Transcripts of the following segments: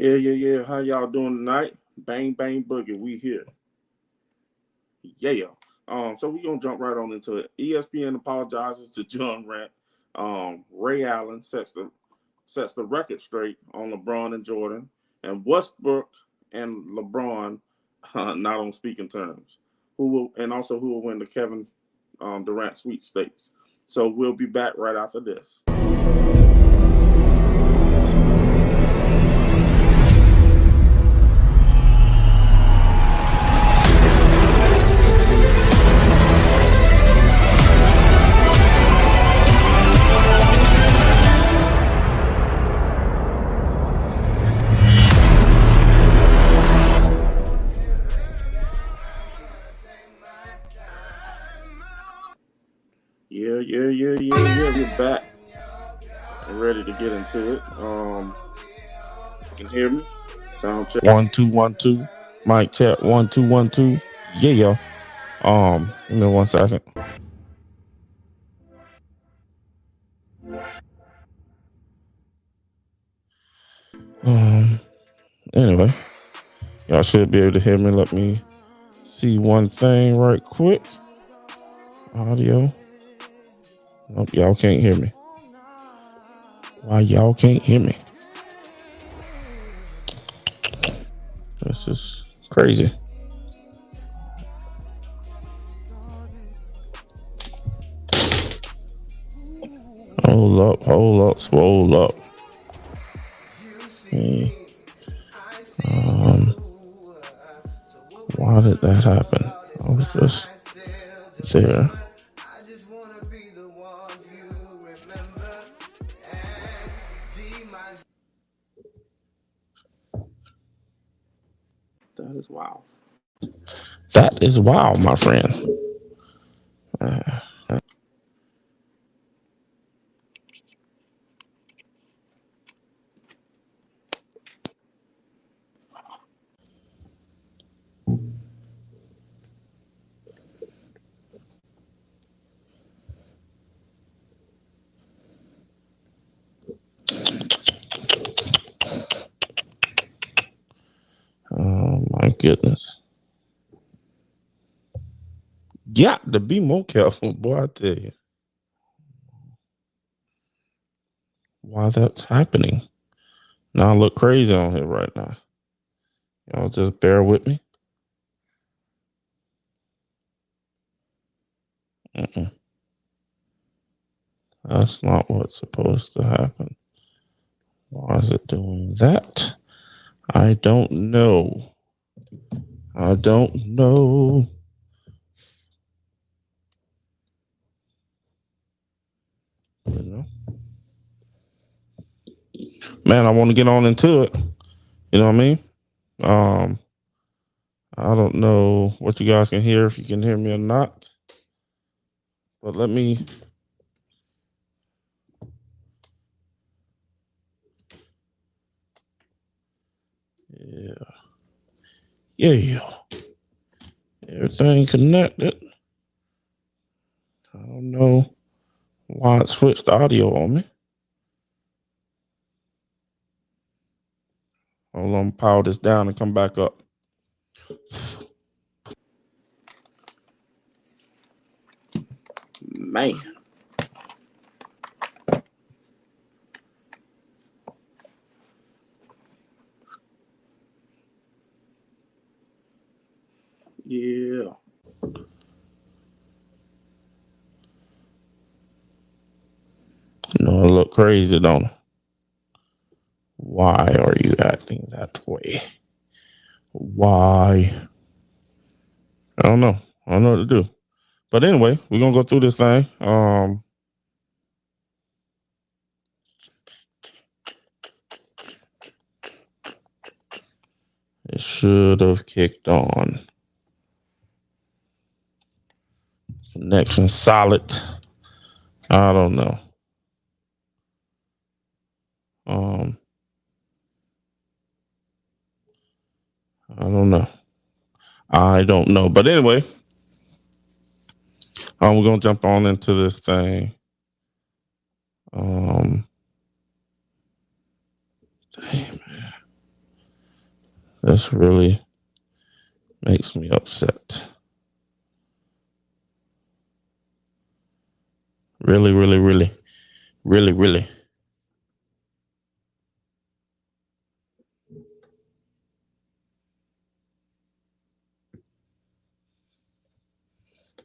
Yeah. How y'all doing tonight? Bang, bang, boogie. We here. Yeah. So we're gonna jump right on into it. ESPN apologizes to John Morant. Ray Allen sets the record straight on LeBron and Jordan, and Westbrook and LeBron not on speaking terms. Who will win the Kevin Durant sweepstakes? So we'll be back right after this. Yeah. We're back and ready to get into it. You can hear me. Sound check. 1 2 1 2. Mic check. 1 2 1 2. Yeah. Give me 1 second. Anyway, y'all should be able to hear me. Let me see one thing right quick. Audio. Nope, y'all can't hear me. Why y'all can't hear me? This is crazy. Hold up, swole up. Okay. Why did that happen? I was just there. That is wow. That is wow, my friend. Oh my goodness. Got to be more careful, boy, I tell you. Why that's happening. Now I look crazy on here right now. Y'all just bear with me. That's not what's supposed to happen. Why is it doing that? I don't know. You know? Man, I want to get on into it. You know what I mean? I don't know what you guys can hear, if you can hear me or not. But let me. Yeah. Everything connected. I don't know why it switched the audio on me. Hold on, power this down and come back up. Man. Yeah. You know, I look crazy, don't I? Why are you acting that way? Why? I don't know. I don't know what to do. But anyway, we're going to go through this thing. It should have kicked on. Connection solid. I don't know. I don't know. But anyway, we're going to jump on into this thing. Dang, man. This really makes me upset. Really, really, really, really, really.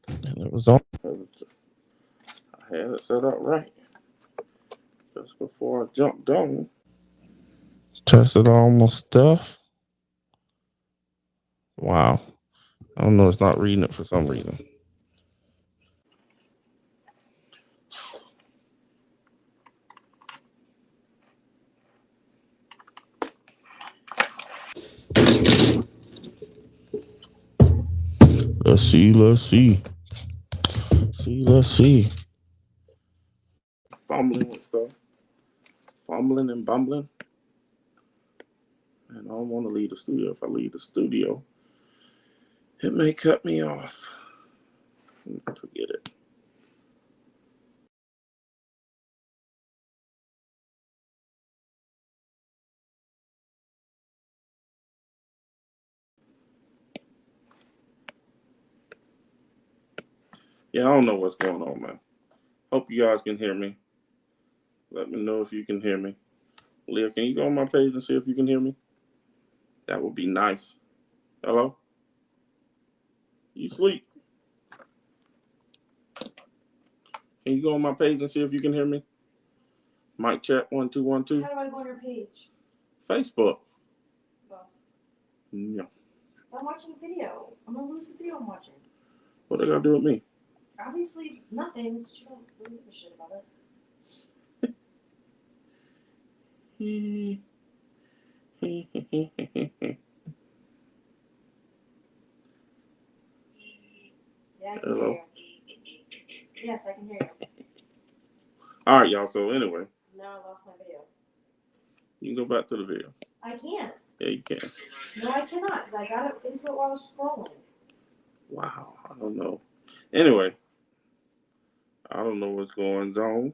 And it was on. I had it set up right just before I jumped on. Tested all my stuff. Wow. I don't know. It's not reading it for some reason. Let's see. Let's see. Let's see. Fumbling with stuff. Fumbling and bumbling. And I don't want to leave the studio. If I leave the studio, it may cut me off. Forget it. Yeah, I don't know what's going on, man. Hope you guys can hear me. Let me know if you can hear me. Leah, can you go on my page and see if you can hear me? That would be nice. Hello? You sleep? Can you go on my page and see if you can hear me? Mic check 1 2 1 2. How do I go on your page? Facebook. Well, No. I'm watching a video. I'm gonna lose the video I'm watching. What they gotta do with me? Obviously nothing, so you don't really give a shit about it. Yeah, I can Hello? hear you. Yes, I can hear you. All right, y'all. So anyway, Now I lost my video. you can go back to the video. I can't. Yeah, you can. No, I cannot, because I got it into it while I was scrolling. Wow, I don't know. Anyway, I don't know what's going on,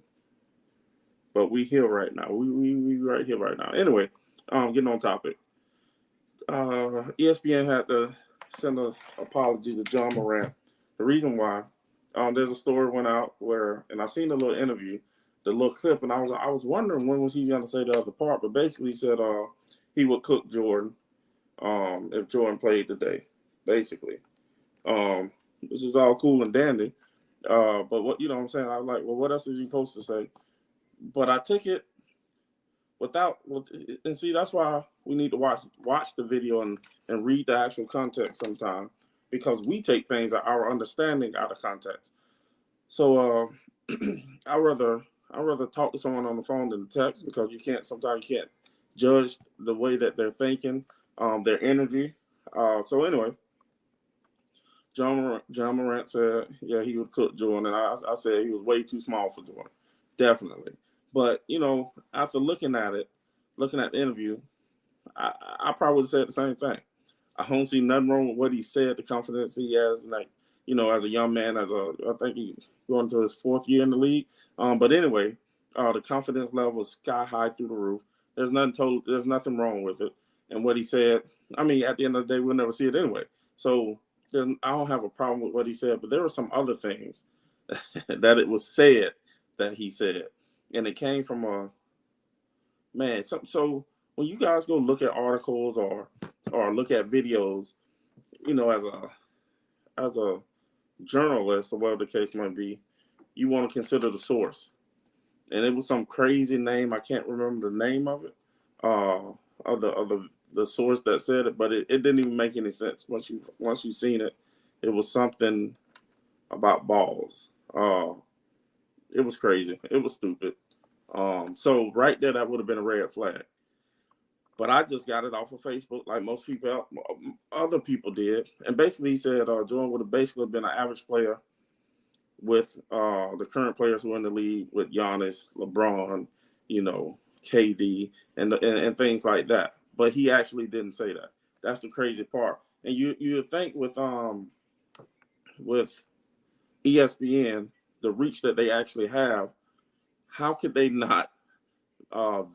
but we here right now. We right here right now. Anyway, getting on topic. ESPN had to send an apology to John Morant. The reason why, there's a story went out where, and I seen the little interview, the little clip, and I was wondering when was he gonna say the other part, but basically he said he would cook Jordan if Jordan played today, basically. This is all cool and dandy, but what what I'm saying, I was like, well, what else is he supposed to say? But I took it and see, that's why we need to watch the video and read the actual context sometimes, because we take things our understanding out of context. So I rather talk to someone on the phone than text, because sometimes you can't judge the way that they're thinking, their energy. So anyway, John Morant said, yeah, he would cook Jordan, and I said he was way too small for Jordan, definitely. But after looking at the interview, I probably would have said the same thing. I don't see nothing wrong with what he said, the confidence he has, like, as a young man, I think he's going to his 4th year in the league. But anyway, the confidence level is sky high through the roof. There's nothing wrong with it. And what he said, I mean, at the end of the day, we'll never see it anyway. So I don't have a problem with what he said, but there were some other things that it was said that he said. And it came from a man. So when you guys go look at articles or look at videos, as a journalist or whatever the case might be, you want to consider the source. And it was some crazy name. I can't remember the name of it, of the source that said it, but it didn't even make any sense once you seen it. It was something about balls. It was crazy. It was stupid. So right there, that would have been a red flag. But I just got it off of Facebook, like most people, other people did. And basically, he said Jordan would have basically been an average player with the current players who are in the league, with Giannis, LeBron, KD, and things like that. But he actually didn't say that. That's the crazy part. And you think with ESPN, the reach that they actually have, how could they not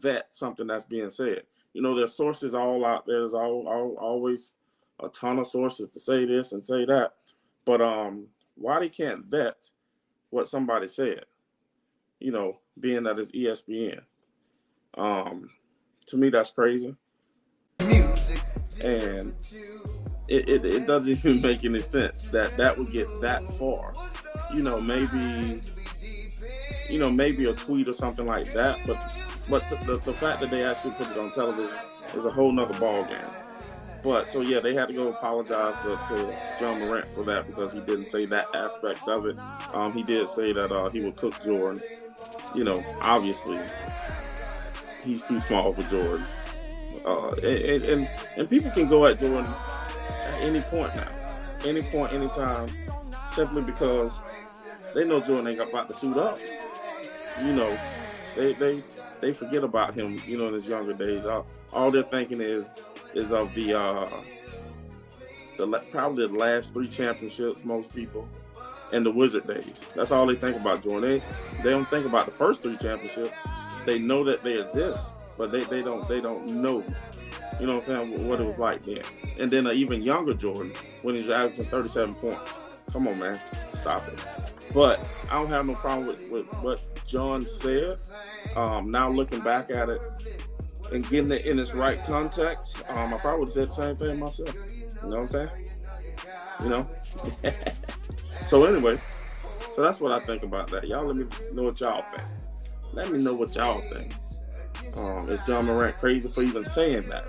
vet something that's being said. You know, there's sources all out there. There's always a ton of sources to say this and say that. But why they can't vet what somebody said? You know, being that it's ESPN. To me, that's crazy. And it doesn't even make any sense that would get that far. You know, maybe a tweet or something like that. But the fact that they actually put it on television is a whole nother ball game. But so yeah, they had to go apologize to John Morant for that because he didn't say that aspect of it. He did say that he would cook Jordan. You know, obviously he's too small for Jordan. And people can go at Jordan at any point now, any point, anytime, simply because they know Jordan ain't about to suit up. You know, they forget about him. You know, in his younger days, all they're thinking is of probably the last 3 championships. Most people, and the Wizard days. That's all they think about Jordan. They don't think about the first 3 championships. They know that they exist, but they don't know. You know what I'm saying? What it was like then. And then an even younger Jordan when he's averaging 37 points. Come on, man, stop it. But I don't have no problem with what John said. Now looking back at it and getting it in its right context, I probably would have said the same thing myself. You know what I'm saying? You know? So anyway, so that's what I think about that. Y'all let me know what y'all think. Let me know what y'all think. Is John Morant crazy for even saying that?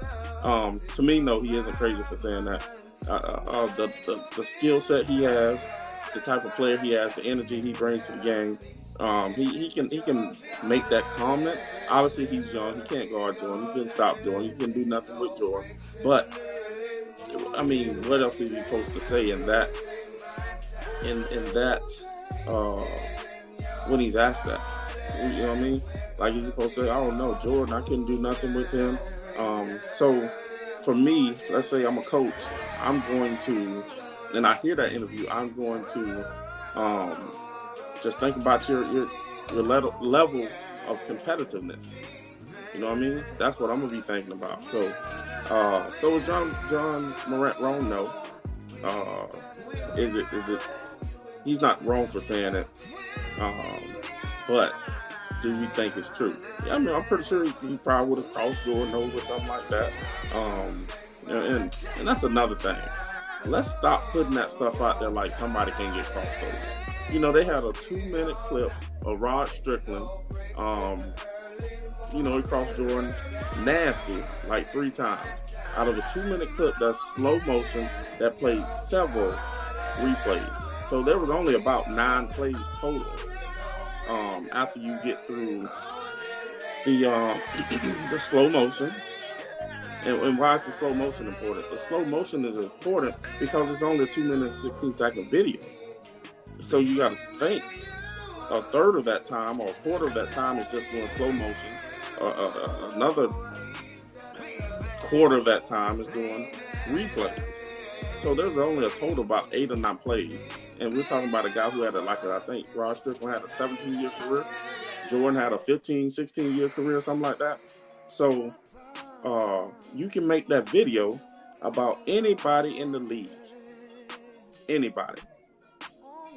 To me, no, he isn't crazy for saying that. The skill set he has, the type of player he has, the energy he brings to the game, he can make that comment. Obviously, he's young. He can't guard Jordan. He couldn't stop Jordan. He couldn't do nothing with Jordan. But I mean, what else is he supposed to say in that? In that, when he's asked that, you know what I mean? Like he's supposed to say, I don't know, Jordan, I couldn't do nothing with him. So for me, let's say I'm a coach, I'm going to, and I hear that interview, I'm going to just think about your level of competitiveness. You know what I mean? That's what I'm gonna be thinking about. So is John Morant wrong? No. Is it? He's not wrong for saying it. But do we think it's true? Yeah, I mean, I'm pretty sure he probably would have crossed Jordan over or something like that. And that's another thing. Let's stop putting that stuff out there like somebody can get crossed over. You know, they had a 2-minute clip of Rod Strickland. You know, he crossed Jordan nasty like 3 times. Out of a 2-minute clip that's slow motion that played several replays. So there was only about 9 plays total. After you get through the slow motion. And why is the slow motion important? The slow motion is important because it's only a 2-minute, 16-second video. So you got to think a third of that time or a quarter of that time is just doing slow motion. Another quarter of that time is doing replays. So there's only a total about 8 or 9 plays. And we're talking about a guy who had I think Rod Strickland had a 17-year career. Jordan had a 15, 16-year career, something like that. So you can make that video about anybody in the league. Anybody.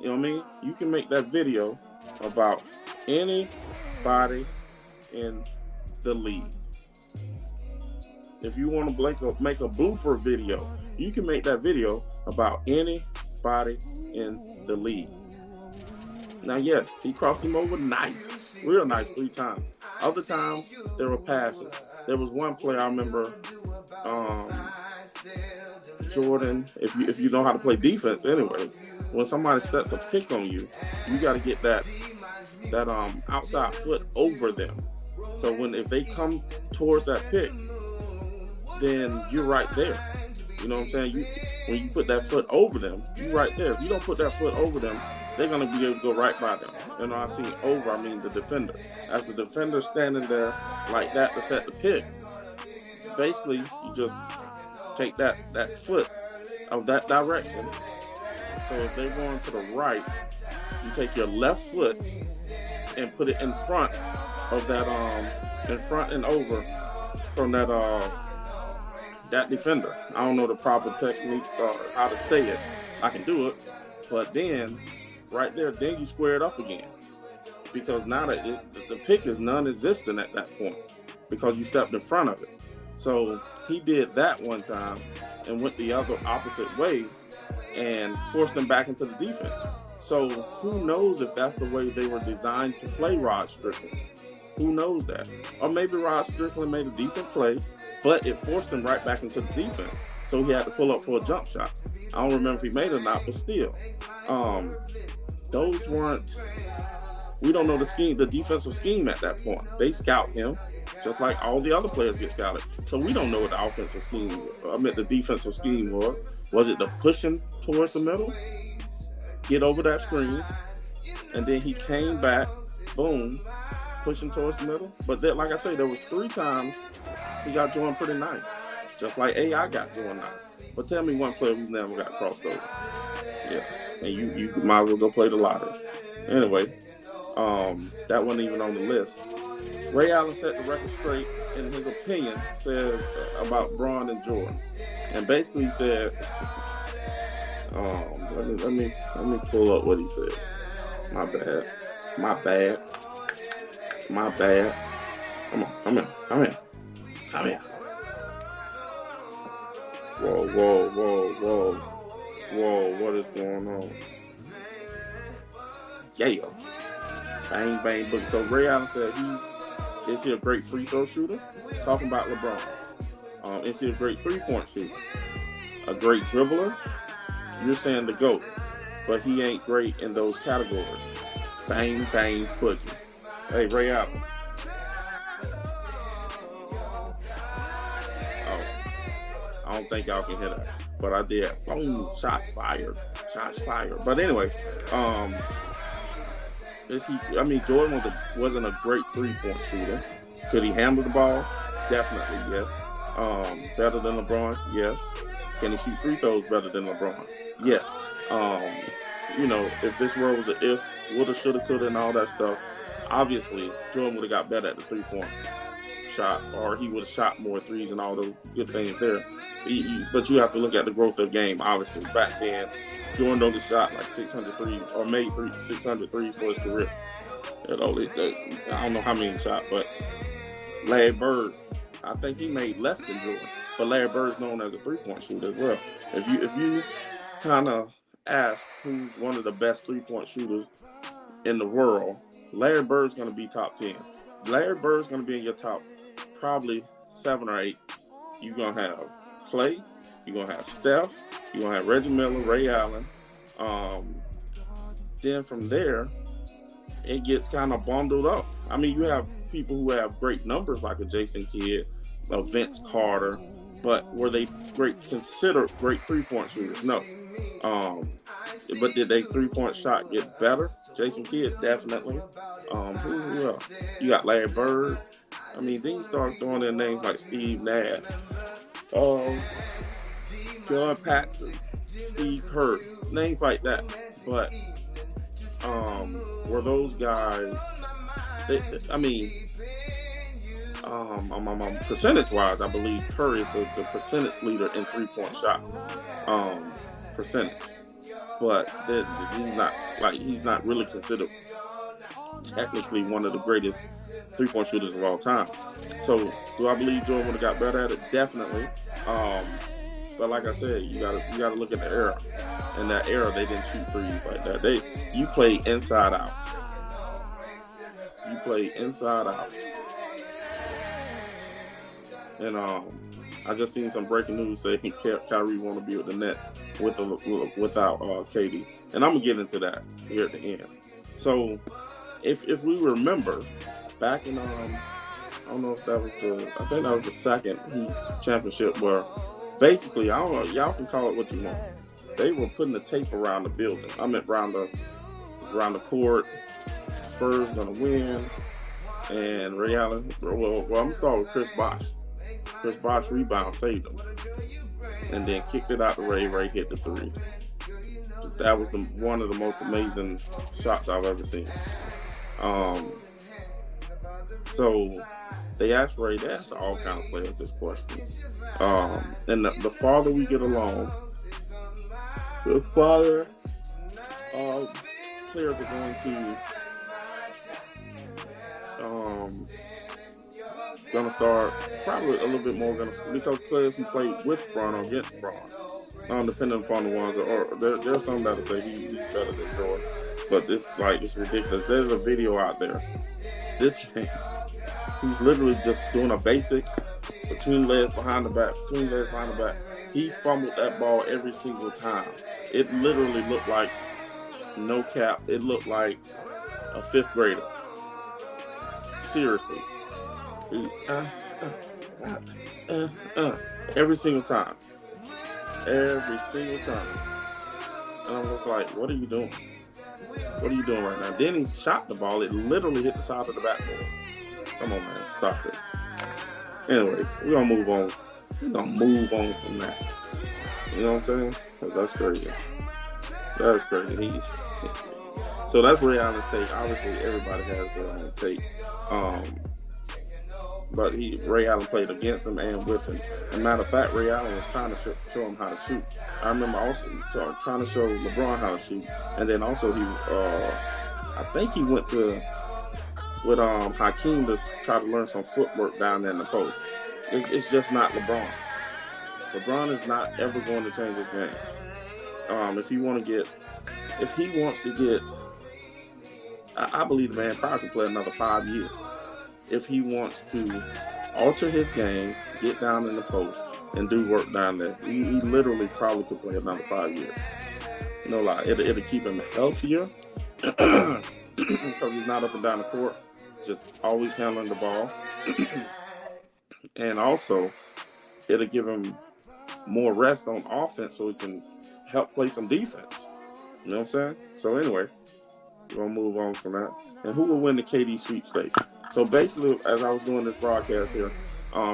You know what I mean? You can make that video about anybody in the league. If you want to make a blooper video, you can make that video about anybody in the league. Now, yes, he crossed him over nice, real nice 3 times. Other times, there were passes. There was one play I remember, Jordan, if you know how to play defense anyway, when somebody sets a pick on you, you got to get that outside foot over them. So if they come towards that pick, then you're right there. You know what I'm saying? When you put that foot over them, you're right there. If you don't put that foot over them, they're going to be able to go right by them. And I've seen over, I mean the defender. As the defender standing there like that to set the pick, basically you just take that foot of that direction. So if they're going to the right, you take your left foot and put it in front of that in front and over from that defender. I don't know the proper technique or how to say it. I can do it, but then right there, then you square it up again, because now the pick is non-existent at that point because you stepped in front of it. So he did that one time and went the other opposite way and forced them back into the defense. So who knows if that's the way they were designed to play Rod Strickland? Who knows that? Or maybe Rod Strickland made a decent play, but it forced him right back into the defense. So he had to pull up for a jump shot. I don't remember if he made it or not, but still. Those weren't, we don't know the defensive scheme at that point. They scout him, just like all the other players get scouted. So we don't know what the offensive scheme, the defensive scheme was. Was it the pushing towards the middle, get over that screen, and then he came back, boom, pushing towards the middle? But then, like I say, there was 3 times he got Jordan pretty nice, just like AI got Jordan nice. But tell me one player who's never got crossed over. Yeah, and you might as well go play the lottery. Anyway, that wasn't even on the list. Ray Allen set the record straight in his opinion, said about LeBron and Jordan, and basically said, let me pull up what he said. My bad. Come in. Whoa, what is going on? Yeah. Bang, bang, boogie. So Ray Allen said is he a great free throw shooter? Talking about LeBron. Is he a great 3-point shooter? A great dribbler? You're saying the GOAT, but he ain't great in those categories. Bang, bang, boogie. Hey, Ray Allen. Oh, I don't think y'all can hear that, but I did. Boom, shots fired. But anyway, Jordan wasn't a great 3-point shooter. Could he handle the ball? Definitely, yes. Better than LeBron? Yes. Can he shoot free throws better than LeBron? Yes. If this world was an if, woulda, shoulda, coulda, and all that stuff, obviously Jordan would have got better at the 3-point shot, or he would have shot more threes and all those good things there. But you have to look at the growth of the game. Obviously, back then, Jordan only shot like 600 threes, or made 600 threes for his career. I don't know how many he shot, but Larry Bird, I think he made less than Jordan. But Larry Bird's known as a 3-point shooter as well. If you kind of ask who's one of the best 3-point shooters in the world, Larry Bird's going to be top 10. Larry Bird's going to be in your top probably 7 or 8. You're going to have Clay. You're going to have Steph. You're going to have Reggie Miller, Ray Allen. Then from there, it gets kind of bundled up. I mean, you have people who have great numbers like a Jason Kidd, a Vince Carter, but were they considered great 3-point shooters? No. But did their 3-point shot get better? Jason Kidd, definitely. Who else? You got Larry Bird. I mean, then you start throwing in names like Steve Nash, John Paxson, Steve Kerr, names like that. But were those guys? Percentage-wise, I believe Kerr is the percentage leader in 3-point shots percentage. But he's not really considered technically one of the greatest 3-point shooters of all time. So, do I believe Jordan would have got better at it? Definitely. But like I said, you gotta look at the era. In that era, they didn't shoot threes like that. You played inside out. And I just seen some breaking news saying Kyrie want to be with the Nets without KD, and I'm gonna get into that here at the end. So, if we remember back in I don't know if that was I think that was the second Heat championship, where basically, I don't know, y'all can call it what you want. They were putting the tape around the building. I meant around the court. Spurs gonna win, and Ray Allen. Well, I'm gonna start with Chris Bosh. Chris Bosh rebound saved him, and then kicked it out to Ray. Ray hit the 3. That was one of the most amazing shots I've ever seen. So They asked Ray, they asked all kind of players this question. And the farther we get along, the farther players are going to start probably a little bit more because players who play with Bron or against Bron, depending upon the ones, or there's some that'll say he's better than Jordan, but it's ridiculous. There's a video out there. This man, he's literally just doing a basic between legs behind the back. He fumbled that ball every single time. It literally looked like, no cap, it looked like a fifth grader. Seriously. Every single time. And I'm just like, what are you doing? What are you doing right now? Then he shot the ball. It literally hit the side of the backboard. Come on, man. Stop it. Anyway, we're going to move on. We're going to move on from that. You know what I'm saying? That's crazy. That's crazy. So that's Ray Allen's take. Obviously, everybody has their own take. But Ray Allen played against him and with him. As a matter of fact, Ray Allen was trying to show him how to shoot. I remember also trying to show LeBron how to shoot. And then also I think he went with Hakeem to try to learn some footwork down there in the post. It's just not LeBron. LeBron is not ever going to change his game. If he wants to get, I believe the man probably can play another 5 years. If he wants to alter his game, get down in the post, and do work down there, he literally probably could play another 5 years. No lie, it'll keep him healthier because he's not up and down the court, just always handling the ball. And also, it'll give him more rest on offense so he can help play some defense. You know what I'm saying? So anyway, we're going to move on from that. And who will win the KD sweepstakes? So basically, as I was doing this broadcast here,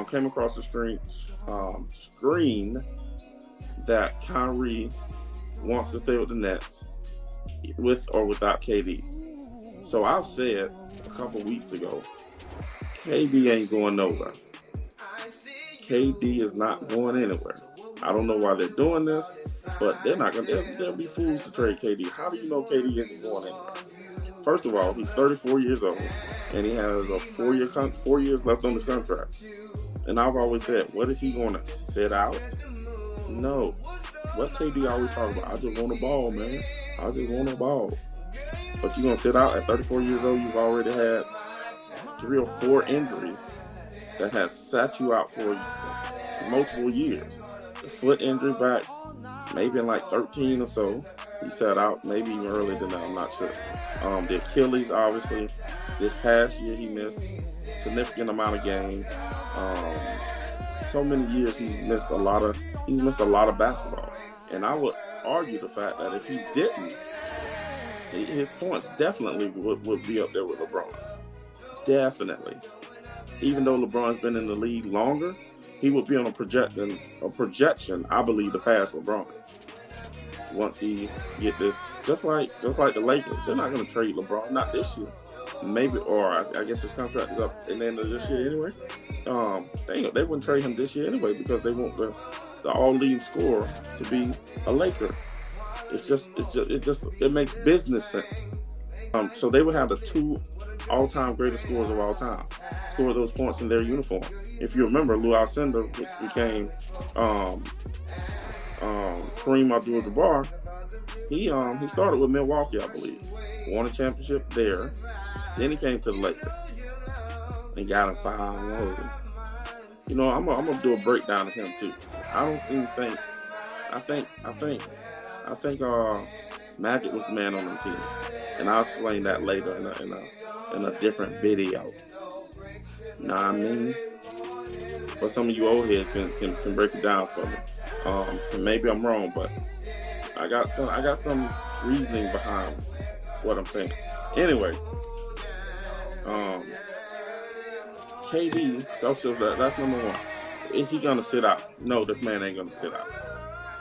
came across the screen that Kyrie wants to stay with the Nets with or without KD. So I've said a couple weeks ago, KD ain't going nowhere. KD is not going anywhere. I don't know why they're doing this, but they're not gonna. They'll be fools to trade KD. How do you know KD isn't going anywhere? First of all, he's 34 years old, and he has a 4 years left on his contract. And I've always said, what is he going to sit out? No. What KD always talks about, I just want a ball, man. I just want a ball. But you're going to sit out at 34 years old. You've already had 3 or 4 injuries that has sat you out for multiple years. The foot injury back, maybe in like 13 or so. He sat out, maybe even earlier than that, I'm not sure. The Achilles, obviously, this past year he missed a significant amount of games. So many years he's missed a lot of basketball. And I would argue the fact that if he didn't, his points definitely would be up there with LeBron's. Definitely. Even though LeBron's been in the league longer, he would be on a projection, I believe, to pass LeBron. Once he get this, just like the Lakers, they're not going to trade LeBron, not this year. Maybe, or I guess his contract is up in the end of this year anyway. They wouldn't trade him this year anyway because they want the all-leading scorer to be a Laker. It makes business sense. So they would have the 2 all-time greatest scorers of all time score those points in their uniform. If you remember, Lou Alcindor, which became Kareem Abdul-Jabbar, he started with Milwaukee, I believe. Won a championship there. Then he came to the Lakers. And got him 5-1. You know, I'm gonna do a breakdown of him too. I think Magic was the man on the team. And I'll explain that later in a different video. Know what I mean? But some of you old heads can break it down for me. And maybe I'm wrong, but I got some reasoning behind what I'm saying. Anyway, KD, that's number one. Is he gonna sit out? No, this man ain't gonna sit out.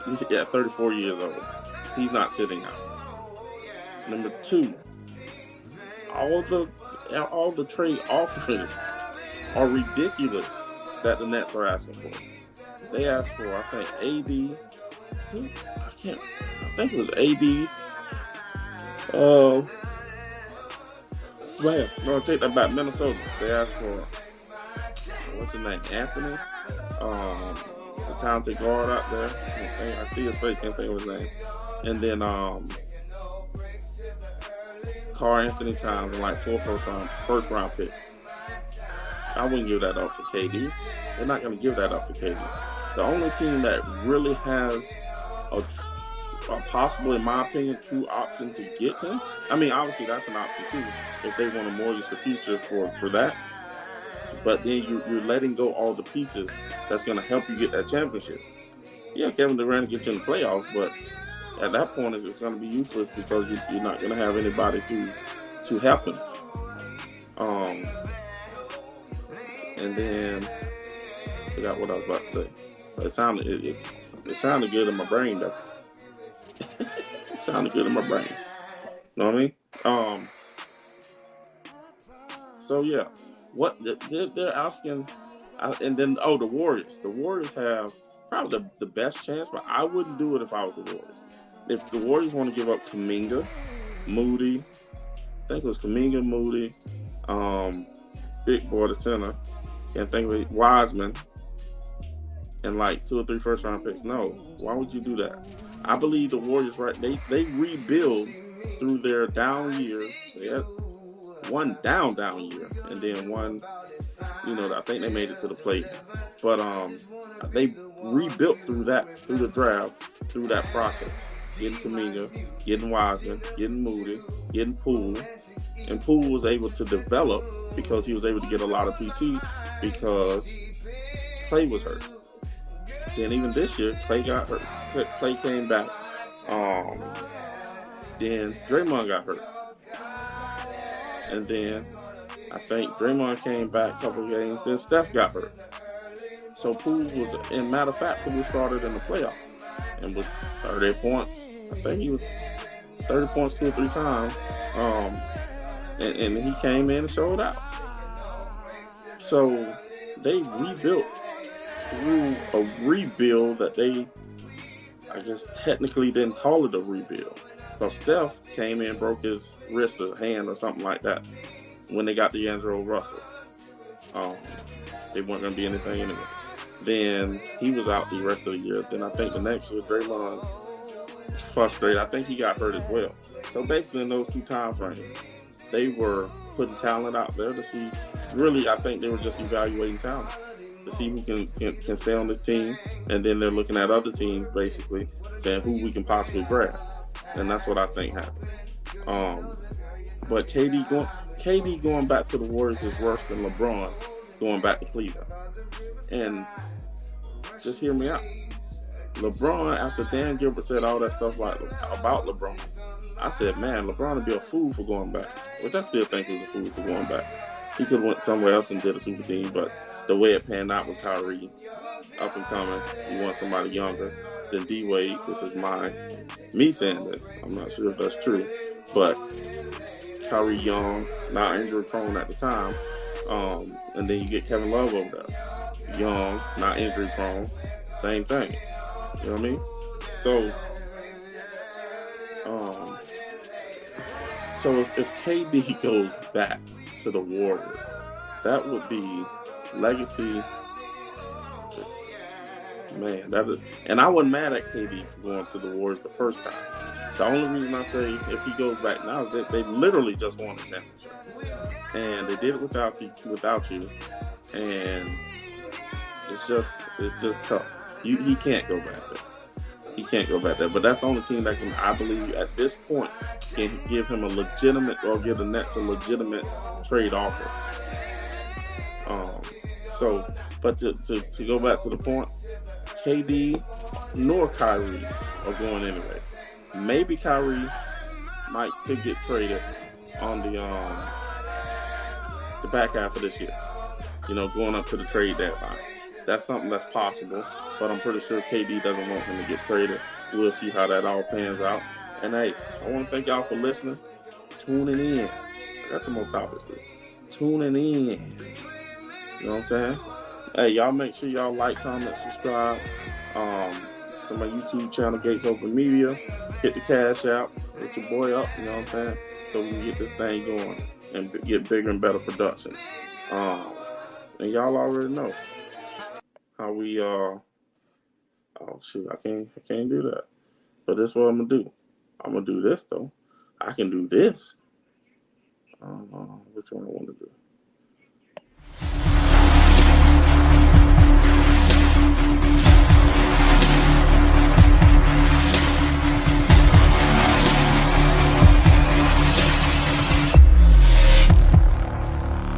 He's at 34 years old. He's not sitting out. Number 2, all the trade offers are ridiculous that the Nets are asking for. They asked for, I think, AD. I think it was AD. Man, no, take that back. Minnesota. They asked for, what's his name? Anthony. The talented guard out there. I see his face, can't think of his name. And then Karl Anthony Towns and like 4 first round picks. I wouldn't give that up for KD. They're not going to give that up for KD. The only team that really has a possible, in my opinion, true option to get him. I mean, obviously that's an option too if they want to mortgage the future for that. But then you're letting go all the pieces that's going to help you get that championship. Yeah, Kevin Durant will get you in the playoffs, but at that point it's going to be useless because you're not going to have anybody to help him. And then I forgot what I was about to say. But it sounded good in my brain though. It sounded good in my brain. Know what I mean? So yeah, what they're asking, and then the Warriors. The Warriors have probably the best chance, but I wouldn't do it if I was the Warriors. If the Warriors want to give up Kuminga, Moody, I think it was Kuminga, Moody, Big Boy, the center, can't think of it, Wiseman, and like 2 or 3 first round picks. No, why would you do that? I believe the Warriors, right? They rebuild through their down years. They had one down year, and then one, I think they made it to the plate. But they rebuilt through the draft, through that process. Getting Kuminga, getting Wiseman, getting Moody, getting Poole. And Poole was able to develop because he was able to get a lot of PT because Clay was hurt. Then even this year, Clay got hurt. Clay came back. Then Draymond got hurt. And then I think Draymond came back a couple of games. Then Steph got hurt. So Poole was, in matter of fact, Poole started in the playoffs and was 30 points. I think he was 30 points 2 or 3 times. And he came in and showed out. So they rebuilt through a rebuild that they, I guess, technically didn't call it a rebuild. Because Steph came in, broke his wrist or hand or something like that when they got D'Angelo Russell. They weren't going to be anything anyway. Then he was out the rest of the year. Then I think the next year, Draymond was frustrated. I think he got hurt as well. So basically in those 2 time frames, they were putting talent out there to see. Really, I think they were just evaluating talent to see who can stay on this team. And then they're looking at other teams, basically, saying who we can possibly grab. And that's what I think happened. But KD going back to the Warriors is worse than LeBron going back to Cleveland. And just hear me out. LeBron, after Dan Gilbert said all that stuff about LeBron, I said, man, LeBron would be a fool for going back. Which I still think he was a fool for going back. He could have went somewhere else and did a super team, but the way it panned out with Kyrie, up and coming, he wants somebody younger than D-Wade. This is me saying this. I'm not sure if that's true. But Kyrie young, not injury prone at the time. And then you get Kevin Love over there. Young, not injury prone. Same thing. You know what I mean? So if KD goes back to the Warriors, that would be legacy. Man, and I wasn't mad at KD for going to the Warriors the first time. The only reason I say if he goes back now is that they literally just won the championship, and they did it without you, and it's just tough. He can't go back there. He can't go back there. But that's the only team that can, I believe, at this point, can give him a legitimate, or give the Nets a legitimate trade offer. But to go back to the point, KD nor Kyrie are going anyway. Maybe Kyrie could get traded on the back half of this year. Going up to the trade deadline. That's something that's possible, but I'm pretty sure KD doesn't want him to get traded. We'll see how that all pans out. And hey, I want to thank y'all for listening, tuning in. I got some more topics too. Tuning in. You know what I'm saying? Hey, y'all make sure y'all like, comment, subscribe to my YouTube channel, Gates Open Media. Hit the cash out. Hit your boy up, you know what I'm saying? So we can get this thing going and get bigger and better productions. And y'all already know how we oh shoot, I can't do that. But this is what I'm gonna do. I'm gonna do this though. I can do this. Which one I want to do?